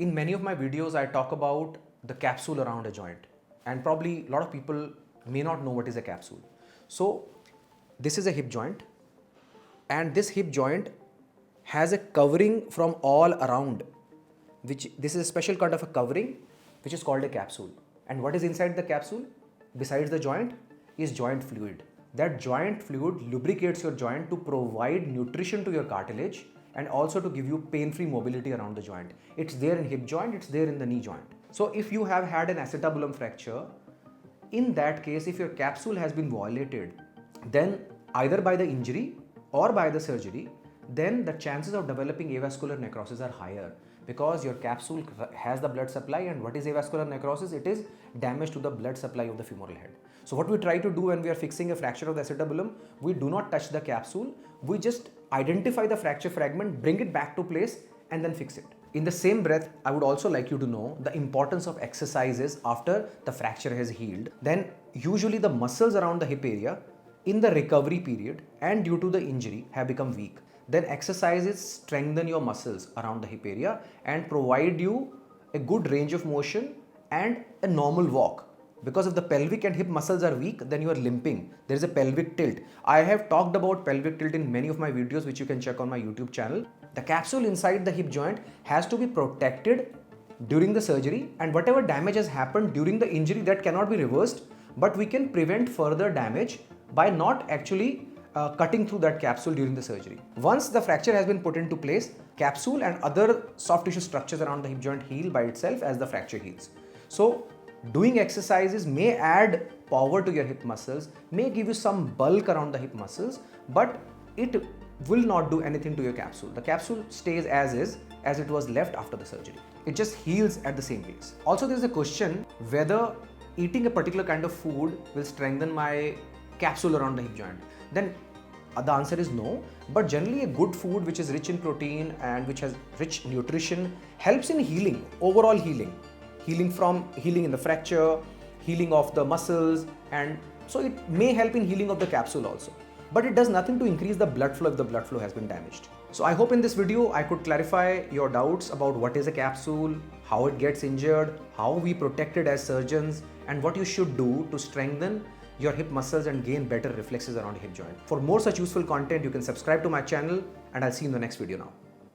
In many of my videos, I talk about the capsule around a joint, and probably a lot of people may not know what is a capsule. So this is a hip joint, and this hip joint has a covering from all around, which this is a special kind of a covering which is called a capsule. And what is inside the capsule besides the joint is joint fluid. That joint fluid lubricates your joint to provide nutrition to your cartilage and also to give you pain-free mobility around the joint. It's there in hip joint, it's there in the knee joint. So if you have had an acetabulum fracture, in that case, if your capsule has been violated, then either by the injury or by the surgery, then the chances of developing avascular necrosis are higher, because your capsule has the blood supply, and what is avascular necrosis? It is damage to the blood supply of the femoral head. So what we try to do when we are fixing a fracture of the acetabulum, we do not touch the capsule, we just identify the fracture fragment, bring it back to place and then fix it. In the same breath, I would also like you to know the importance of exercises after the fracture has healed. Then usually the muscles around the hip area in the recovery period and due to the injury have become weak. Then exercises strengthen your muscles around the hip area and provide you a good range of motion and a normal walk. Because if the pelvic and hip muscles are weak, then you are limping. There is a pelvic tilt. I have talked about pelvic tilt in many of my videos, which you can check on my YouTube channel. The capsule inside the hip joint has to be protected during the surgery, and whatever damage has happened during the injury, that cannot be reversed, but we can prevent further damage by not actually cutting through that capsule during the surgery. Once the fracture has been put into place, capsule and other soft tissue structures around the hip joint heal by itself as the fracture heals. So doing exercises may add power to your hip muscles, may give you some bulk around the hip muscles, but it will not do anything to your capsule. The capsule stays as is, as it was left after the surgery. It just heals at the same pace. Also, there is a question whether eating a particular kind of food will strengthen my capsule around the hip joint. Then the answer is no, but generally a good food which is rich in protein and which has rich nutrition helps in healing, overall healing. Healing in the fracture, healing of the muscles, and so it may help in healing of the capsule also. But it does nothing to increase the blood flow if the blood flow has been damaged. So I hope in this video I could clarify your doubts about what is a capsule, how it gets injured, how we protect it as surgeons, and what you should do to strengthen your hip muscles and gain better reflexes around the hip joint. For more such useful content, you can subscribe to my channel, and I'll see you in the next video now.